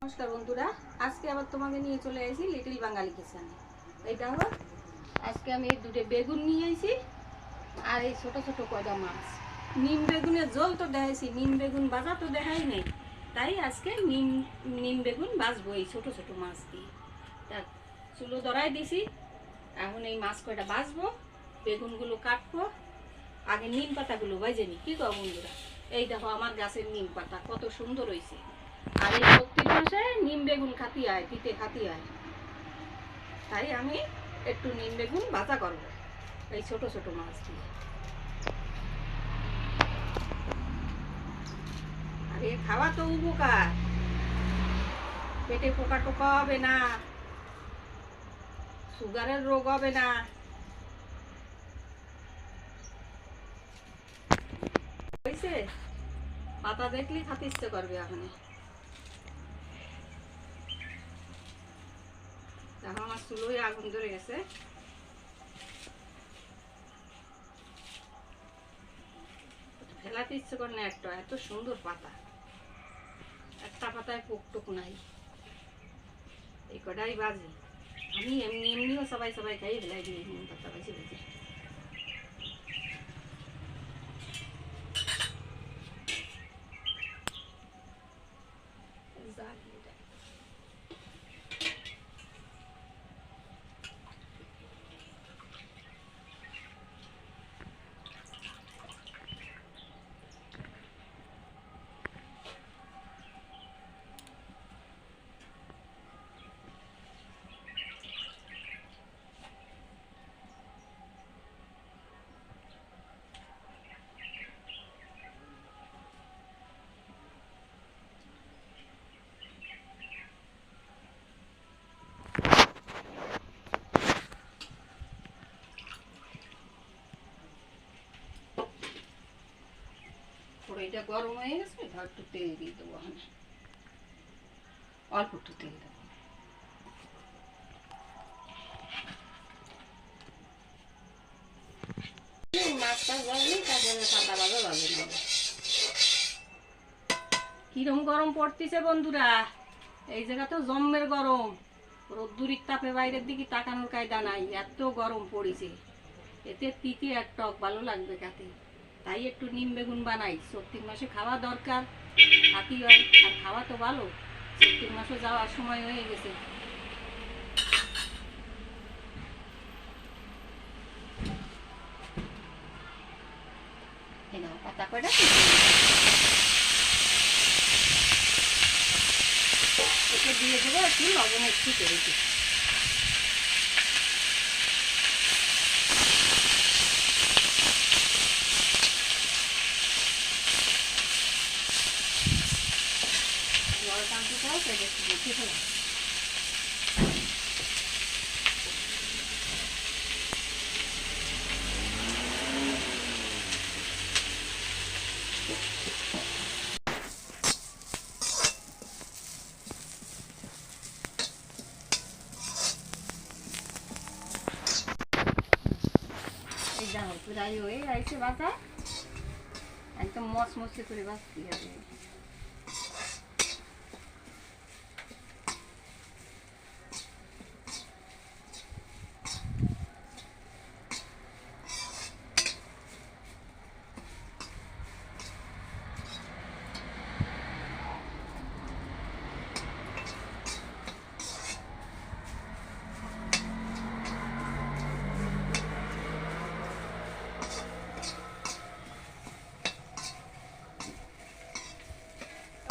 নমস্কার বন্ধুরা, আজকে আবার তোমাকে নিয়ে চলে এসেছি লিটল বাঙালি কিচেনে। এই দেখো, আজকে আমি এই দুটো বেগুন নিয়ে এসেছি আর এই ছোট ছোট কয়টা মাছ। নিম বেগুনের ঝোল তো দেখাইছি, নিম বেগুন ভাজা তো দেখাই নেই, তাই আজকে নিম নিম বেগুন ভাজবো এই ছোট ছোট মাছ দিয়ে। তা চুলো ধরাই দিছি, এখন এই মাছ কয়টা ভাজবো, বেগুনগুলো কাটবো। আগে নিম পাতাগুলো ভাজে নি, কি কও বন্ধুরা? এই দেখো আমার গাছের নিম পাতা কত সুন্দর হয়েছে। আর এই প্রত্যেক মাসে নিম বেগুন খাতি হয়, তিতে খাতি হয়, তাই আমি একটু নিম বেগুন ভাজা করবো এই ছোট ছোট মাছ দিয়ে। আর এ খাওয়া তো উপকার, পেটে পোকা টোকা হবে না, সুগারের রোগ হবে না। হয়েছে, পাতা দেখলেই খাতে ইচ্ছে করবে। এখন দেখো আমার চুলোয় আগুন ধরে গেছে। ফেলাতে ইচ্ছে করে না, একটা এত সুন্দর পাতা, একটা পাতায় পোক টোক নাই। এই কটাই বাজে, আমি এমনিও সবাই সবাই খাই, ফেলাই দিই নিম পাতা বাজে বাজে। কড়াইটা গরম হয়ে গেছে, একটু তেল দিয়ে দেবো। অল্প একটু তেল দেবো। মাছটা ভাজলে তারপরে কাঁটা ভাজা ভাজে নেব। কিরম গরম পড়তেছে বন্ধুরা, এই জায়গা তো জম্মের গরম। রোদ্দুরির তাপে বাইরের দিকে তাকানোর কায়দা নাই, এত গরম পড়েছে। এতে তিতে এক টক ভালো লাগবে কাতে, তাই একটু নিম বেগুন বানাই। চৈত্র মাসে খাওয়া দরকার, খাতি হয় আর খাওয়া তো ভালো। চৈত্র মাসে যাওয়ার সময় হয়ে গেছে। পাতা কয়টা এতে দিয়ে দেবো একটু লবণ, একটু করেছি। জল টানতে চাও সেটা একটু দেখে ফেলাম। এই দেখো প্রায় হয়ে আইছে বাটা, একদম মচমচে করে বাঁচতে হবে।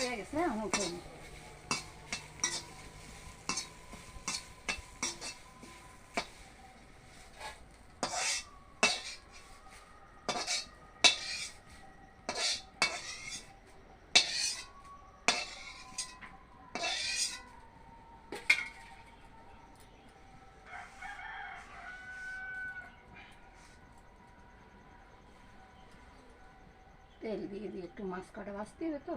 হয়ে গেছে, এখন উঠে নি। তেল দিয়ে দিয়ে একটু মাছ কাটা ভাজতে হবে তো।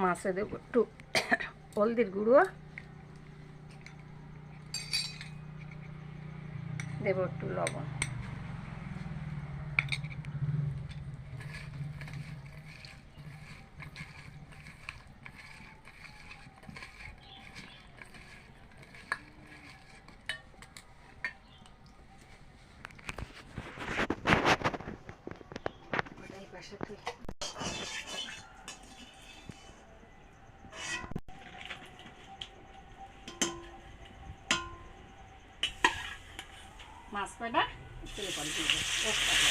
মাছে দেবো একটু হলদির গুঁড়ো, দেবো একটু লবণ। মাছ কয়টা তেলে করে দিয়ে দেবো।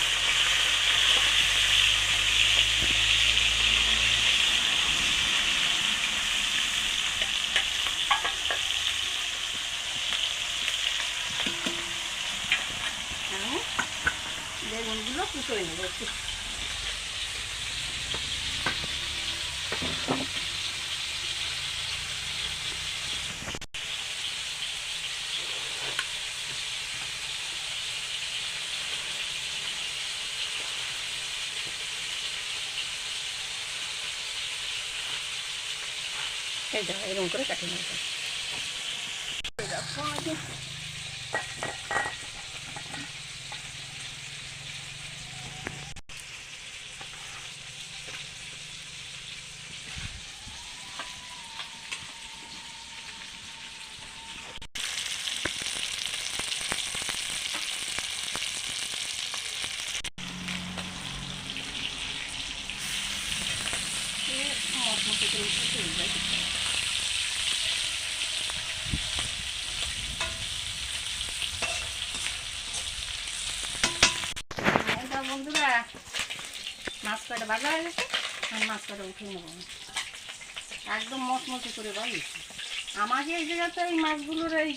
বেগুনগুলো কুচোয় নেবো একটু। এই দেখো এরকম করে কাটিয়ে নেবো। বন্ধুরা মাছ কয়টা ভাজা হয়ে গেছে, আমি মাছ কয়টা উঠিয়ে নেবো। একদম মচমচে করে বানিয়েছি। আমাকে এই জায়গাতে এই মাছগুলোর এই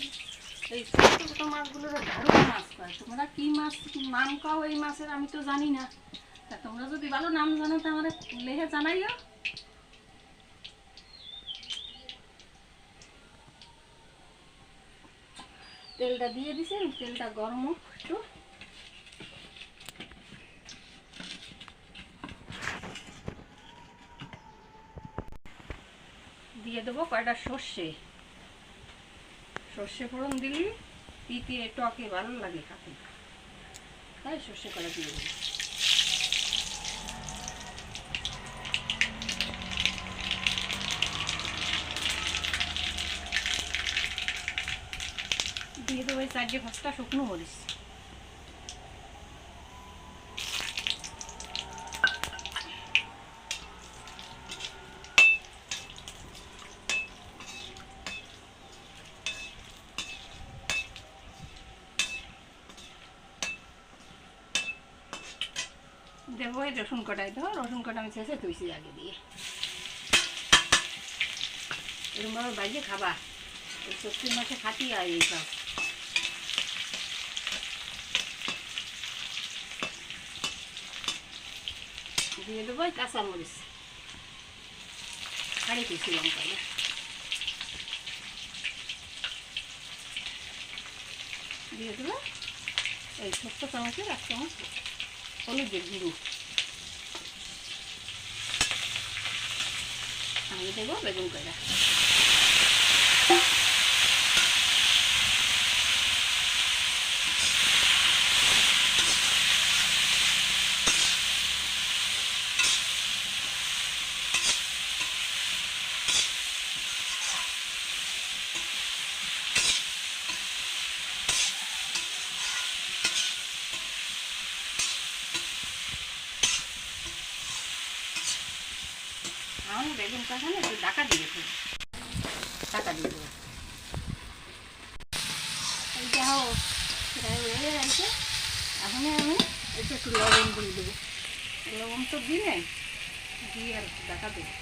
ছোটো ছোটো মাছগুলোর ঝাড়ুয়া মাছ কয়। তোমরা কী মাছ নাম কাও এই মাছের আমি তো জানি না। তা তোমরা যদি ভালো নাম জানো তো আমার লেখে জানাইও। তেলটা দিয়ে দিছি, তেলটা গরম একটু। দিয়ে দেবো কয়টা সর্ষে। সর্ষে ফোড়ন দিলি তিতে টকে ভালো লাগে খাতে, তাই সর্ষে কয়টা দিয়ে দেবো। দিয়ে দেবো 4-5টা শুকনো মরিচ। দেবো এই রসুন কটাই, ধর রসুন কটা আমি শেষে তুইছি আগে দিয়ে। এরকমভাবে বাইরে খাবা, এই সবজির মাছে খাতি আর এই সব। দিয়ে দেবো কাঁচামরিচ, ছাড়ি তুইছি লঙ্কা। দিয়ে দেবো এই ছোট্ট চামচের 1 চামচ হলুদের গুঁড়ো। আমি দেবো বেগুন কয়টা। আমি বেগুন কাঁচানে একটু ঢাকা দিয়ে দেবো, ঢাকা দিয়ে দেবো। এই যাও হয়ে গেছে, এখন আমি একটু লবণ দিয়ে দেবো। লবণ তো দিনে দিয়ে আর ঢাকা দেবো।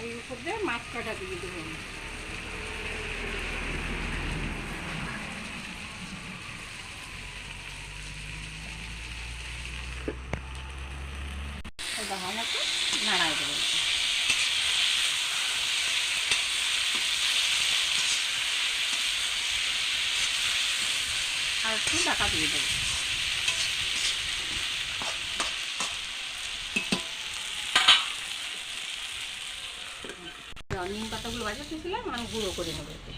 এই উপর দিয়ে মাছ কাটা দিয়ে দেবো। এটা ভালোকে নাড়াই দেবো। আর একটু ঢাকা দিয়ে দেবো। নিম পাতাগুলো বাজা দিয়েছিলাম, আমি গুঁড়ো করে নেবো এতে।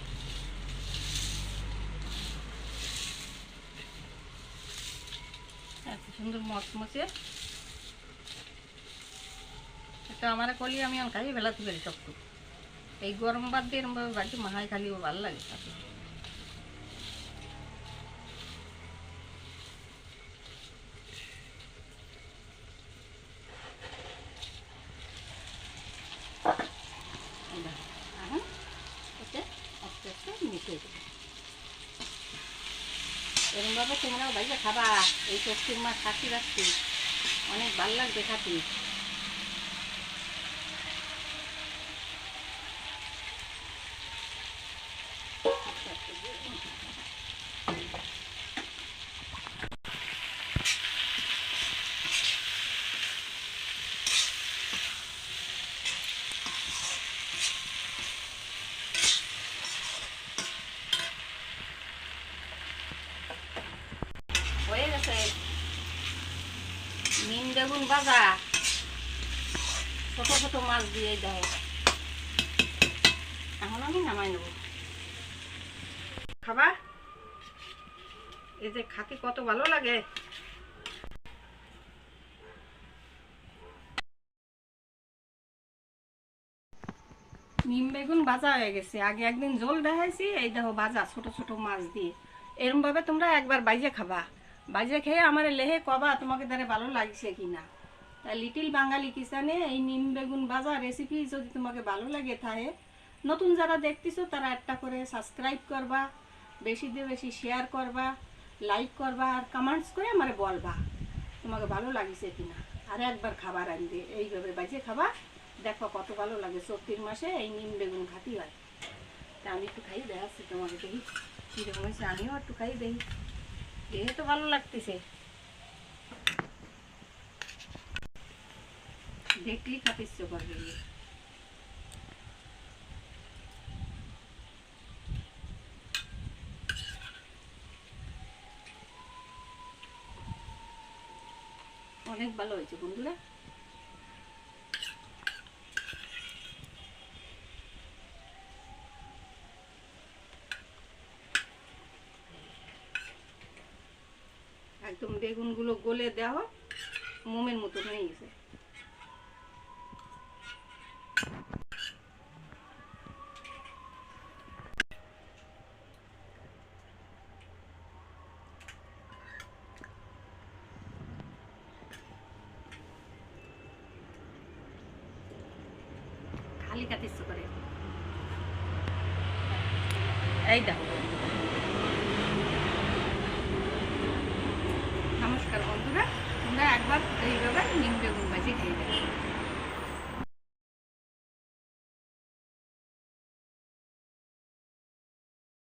এত সুন্দর মচমচে এটা আমার কলি আমি খাই বেলাতে পারি সবটুকু। এই গরম ভাত দিয়ে এরমভাবে বাড়িতে মাখায় খালি ভালো লাগে তাতে। এখন ওকে আস্তে আস্তে মিশিয়ে দেবো। এরমভাবে তোমরাও ভাইয়া খাবা। এই ষষ্ঠীর মাছ সাক্ষী রাখছি, অনেক ভালো লাগবে খাতে। হয়ে গেছে নিম বেগুন ভাজা, ছোট ছোট মাছ দিয়ে দাও। এখন আমি নামাই নেব। খাবা, এই যে খাতে কত ভালো লাগে। নিম বেগুন ভাজা হয়ে গেছে। আগে একদিন ঝোল দেখাইছি, এই দেখো ভাজা ছোট ছোট মাছ দিয়ে। এরম ভাবে তোমরা একবার বাইজে খাবা। বাইজে খেয়ে আমার লেহে কবা তোমাকে দ্বারা ভালো লাগছে কিনা। তাই লিটিল বাঙালি কিচেনে এই নিম বেগুন ভাজা রেসিপি যদি তোমাকে ভালো লাগে থাকে, নতুন যারা দেখতেছো তারা একটা করে সাবস্ক্রাইব করবা, বেশি দিয়ে বেশি শেয়ার করবা, লাইক করবা, আর কমেন্টস করে আমার বলবা তোমাকে ভালো লাগিছে কিনা। আর একবার খাবার আনবে এইভাবে বাইজে খাবা, দেখো কত ভালো লাগে। চৈত্র মাসে এই নিম বেগুন খাতি হয়। তা আমি একটু খাই দেখাচ্ছি তোমাকে, দেখি কীরকম হয়েছে। আমিও একটু খাই দেখি, দেখে তো ভালো লাগতেছে, দেখলেই খাতে ইচ্ছে করবে। অনেক ভালো হয়েছে বন্ধুরা। একদম বেগুনগুলো গলে দেওয়া মোমের মতো হয়ে গেছে। খালি খাতে ইচ্ছে করে। এই দেখো, নমস্কার বন্ধুরা, তোমরা একবার এইভাবে নিম বেগুন ভাজি খেয়ে দেবে।